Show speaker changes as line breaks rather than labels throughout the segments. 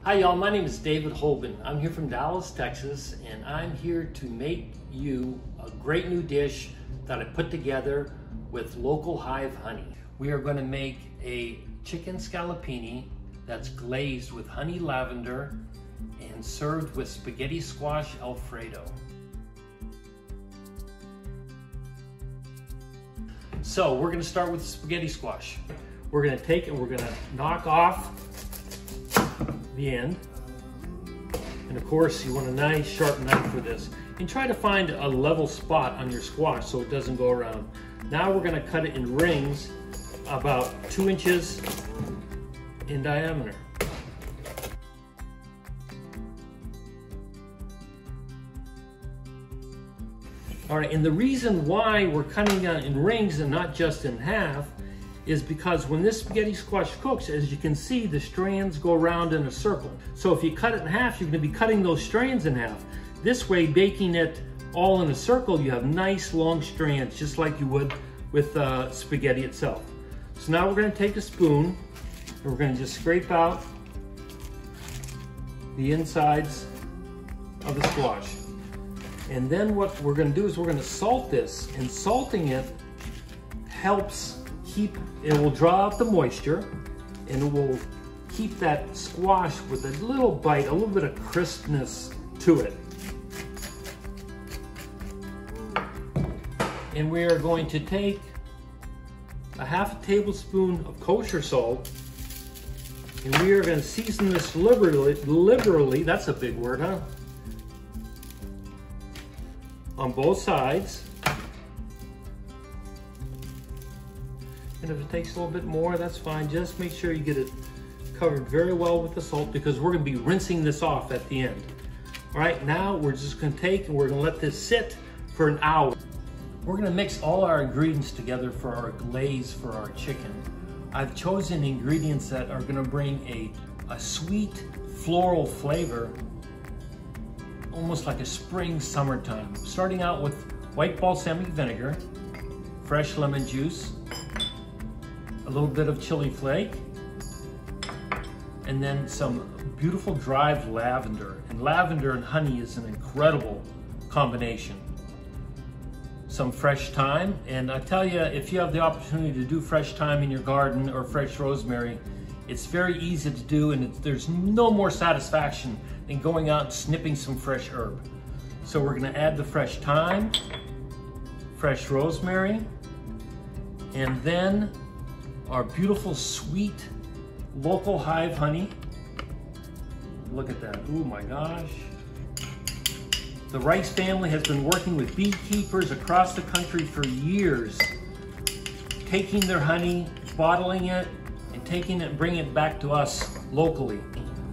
Hi y'all, my name is David Holben. I'm here from Dallas, Texas, and I'm here to make you a great new dish that I put together with Local Hive honey. We are going to make a chicken scallopini that's glazed with honey lavender and served with spaghetti squash Alfredo. So we're going to start with spaghetti squash. We're going to take and we're going to knock off the end, and of course you want a nice sharp knife for this, and try to find a level spot on your squash so it doesn't go around. Now we're going to cut it in rings about 2 inches in diameter. All right, and the reason why we're cutting it in rings and not just in half is because when this spaghetti squash cooks, as you can see, the strands go around in a circle. So if you cut it in half, you're going to be cutting those strands in half. This way, baking it all in a circle, you have nice long strands, just like you would with spaghetti itself. So now we're going to take a spoon and we're going to just scrape out the insides of the squash. And then what we're going to do is we're going to salt this, and salting it helps it will draw out the moisture, and it will keep that squash with a little bite, a little bit of crispness to it. And we are going to take a half a tablespoon of kosher salt, and we are going to season this liberally, that's a big word, huh? On both sides. And if it takes a little bit more, that's fine. Just make sure you get it covered very well with the salt, because we're going to be rinsing this off at the end. All right, now we're just going to take and we're going to let this sit for an hour. We're going to mix all our ingredients together for our glaze for our chicken. I've chosen ingredients that are going to bring a sweet floral flavor, almost like a spring summertime. Starting out with white balsamic vinegar, fresh lemon juice, a little bit of chili flake, and then some beautiful dried lavender. And lavender and honey is an incredible combination. Some fresh thyme, and I tell you, if you have the opportunity to do fresh thyme in your garden or fresh rosemary, it's very easy to do, and there's no more satisfaction than going out and snipping some fresh herb. So we're going to add the fresh thyme, fresh rosemary, and then our beautiful sweet Local Hive honey. Look at that, oh my gosh. The Rice family has been working with beekeepers across the country for years, taking their honey, bottling it, and taking it and bringing it back to us locally.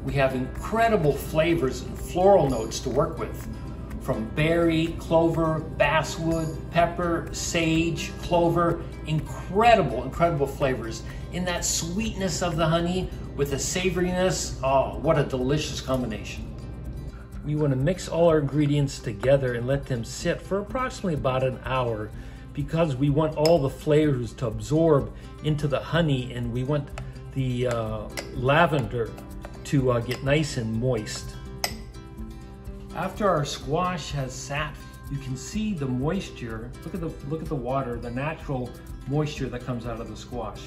We have incredible flavors and floral notes to work with, from berry, clover, basswood, pepper, sage, clover. Incredible flavors. In that sweetness of the honey with the savoriness, oh, what a delicious combination. We want to mix all our ingredients together and let them sit for approximately about an hour, because we want all the flavors to absorb into the honey, and we want the lavender to get nice and moist. After our squash has sat, you can see the moisture. Look at the water, the natural moisture that comes out of the squash.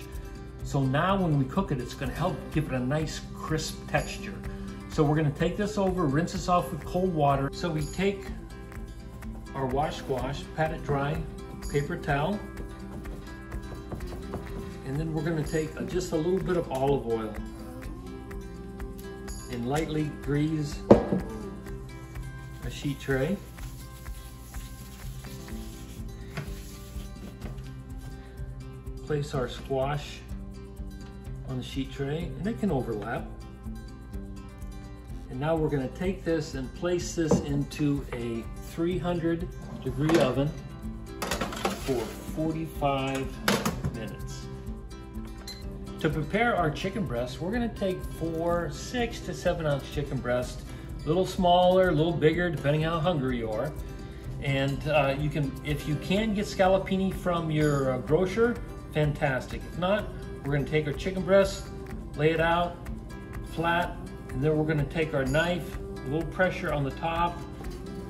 So now when we cook it, it's going to help give it a nice crisp texture. So we're going to take this over, rinse this off with cold water. So we take our washed squash, pat it dry, paper towel, and then we're going to take just a little bit of olive oil and lightly grease a sheet tray. Place our squash on the sheet tray, and they can overlap. And now we're going to take this and place this into a 300-degree oven for 45 minutes. To prepare our chicken breast, we're going to take 6 to 7 ounce chicken breast, a little smaller, a little bigger, depending how hungry you are. And if you can get scallopini from your grocer, fantastic. If not, we're going to take our chicken breast, lay it out flat, And then we're gonna take our knife, a little pressure on the top,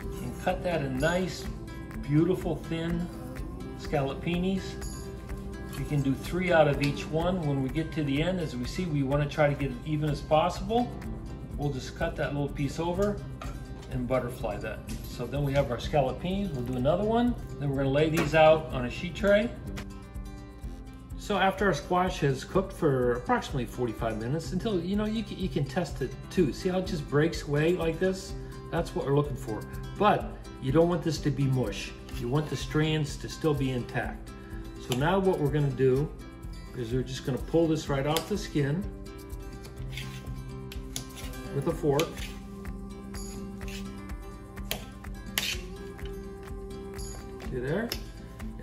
and cut that in nice, beautiful, thin scallopinis. You can do 3 out of each one. When we get to the end, as we see, we wanna try to get it even as possible. We'll just cut that little piece over and butterfly that. So then we have our scallopinis. We'll do another one. Then we're gonna lay these out on a sheet tray. So after our squash has cooked for approximately 45 minutes, until, you know, you can test it too. See how it just breaks away like this? That's what we're looking for. But you don't want this to be mush. You want the strands to still be intact. So now what we're gonna do is we're just gonna pull this right off the skin with a fork. See there?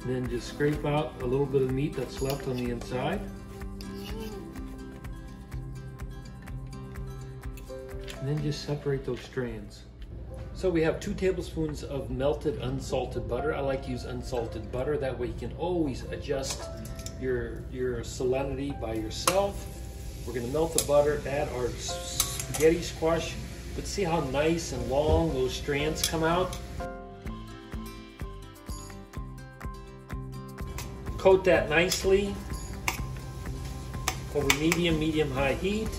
And then just scrape out a little bit of meat that's left on the inside. And then just separate those strands. So we have 2 tablespoons of melted unsalted butter. I like to use unsalted butter. That way you can always adjust your salinity by yourself. We're gonna melt the butter, add our spaghetti squash. But see how nice and long those strands come out? Coat that nicely over medium-high heat.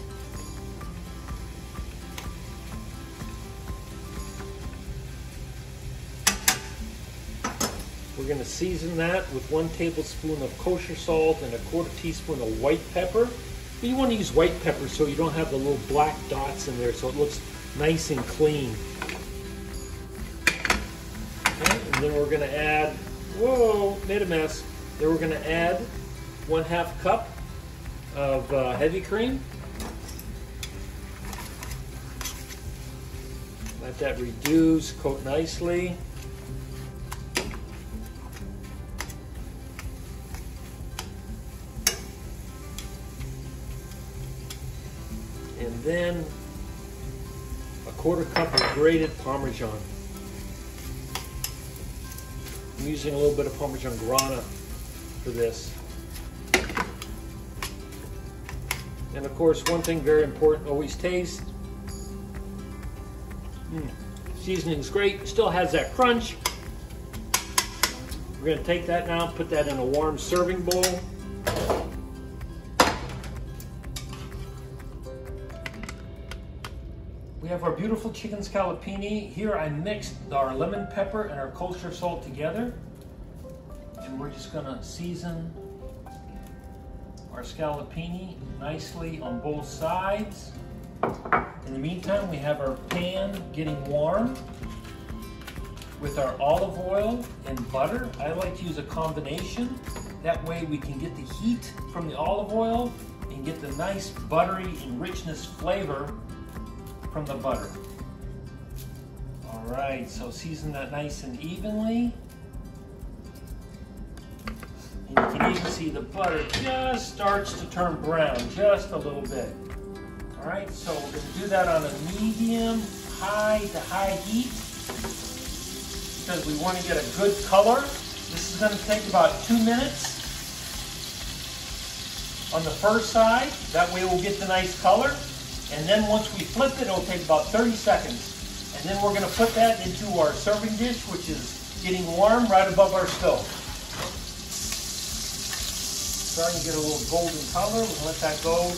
We're going to season that with 1 tablespoon of kosher salt and a 1/4 teaspoon of white pepper. But you want to use white pepper so you don't have the little black dots in there, so it looks nice and clean. Okay, and then we're going to add, whoa, made a mess. Then we're going to add 1/2 cup of heavy cream. Let that reduce, coat nicely. And then a 1/4 cup of grated Parmesan. I'm using a little bit of Parmesan Grana for this. And of course, one thing very important, always taste. Seasoning's great, still has that crunch. We're gonna take that now, put that in a warm serving bowl. We have our beautiful chicken scallopini. Here I mixed our lemon pepper and our kosher salt together. And we're just gonna season our scallopini nicely on both sides. In the meantime, we have our pan getting warm with our olive oil and butter. I like to use a combination. That way we can get the heat from the olive oil and get the nice buttery and richness flavor from the butter. All right, so season that nice and evenly. And you can even see the butter just starts to turn brown, just a little bit. All right, so we're gonna do that on a medium, high to high heat because we wanna get a good color. This is gonna take about 2 minutes on the first side. That way we'll get the nice color. And then once we flip it, it'll take about 30 seconds. And then we're gonna put that into our serving dish, which is getting warm right above our stove. Starting to get a little golden color. We'll let that go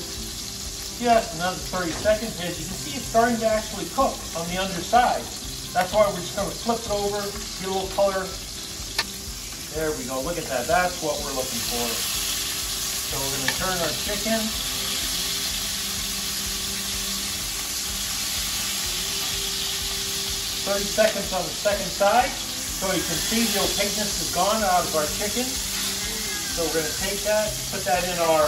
just another 30 seconds. As you can see, it's starting to actually cook on the underside. That's why we're just gonna flip it over, get a little color. There we go, look at that. That's what we're looking for. So we're gonna turn our chicken. 30 seconds on the second side. So you can see the opaqueness is gone out of our chicken. So we're going to take that, put that in our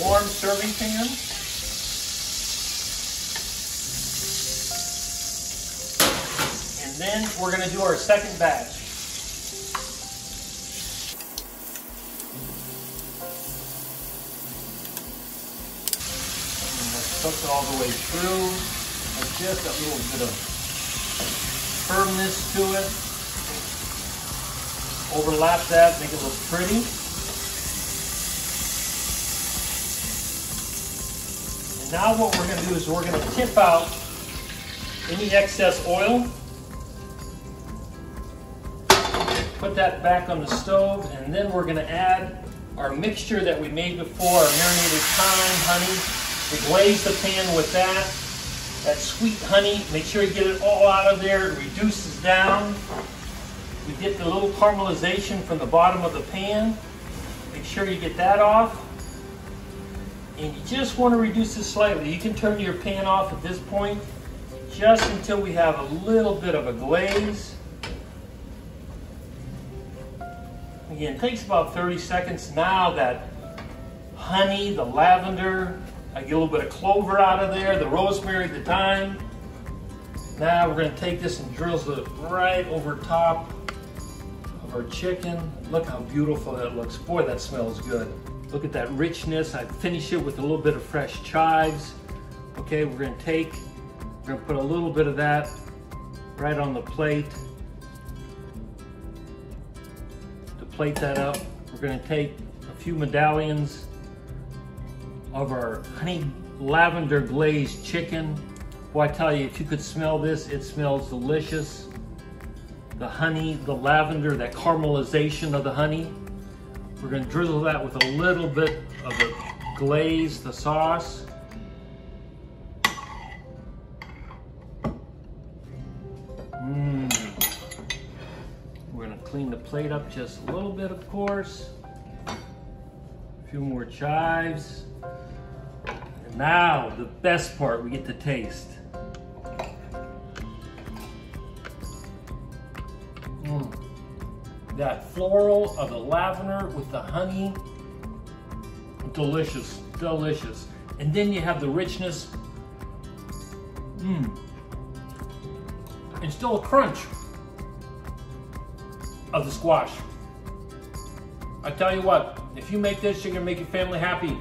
warm serving pan. And then we're going to do our second batch. And let's cook it all the way through. With just a little bit of firmness to it. Overlap that, make it look pretty. And Now what we're gonna do is we're gonna tip out any excess oil. Put that back on the stove, and then we're gonna add our mixture that we made before, our marinated thyme, honey. We glaze the pan with that sweet honey. Make sure you get it all out of there. It reduces down. We get the little caramelization from the bottom of the pan. Make sure you get that off. And you just want to reduce it slightly. You can turn your pan off at this point just until we have a little bit of a glaze. Again, it takes about 30 seconds. Now that honey, the lavender, I get a little bit of clover out of there, the rosemary, the thyme. Now we're going to take this and drizzle it right over top of our chicken. Look how beautiful that looks. Boy, that smells good. Look at that richness. I finish it with a little bit of fresh chives. Okay, we're going to put a little bit of that right on the plate. To plate that up, we're going to take a few medallions of our honey lavender glazed chicken. Boy, I tell you, if you could smell this, it smells delicious. The honey, the lavender, that caramelization of the honey. We're going to drizzle that with a little bit of the glaze, the sauce. We're going to clean the plate up just a little bit, of course. A few more chives. And now, the best part, we get to taste. That floral of the lavender with the honey, delicious, delicious. And then you have the richness, and still a crunch of the squash. I tell you what, if you make this, you're gonna make your family happy.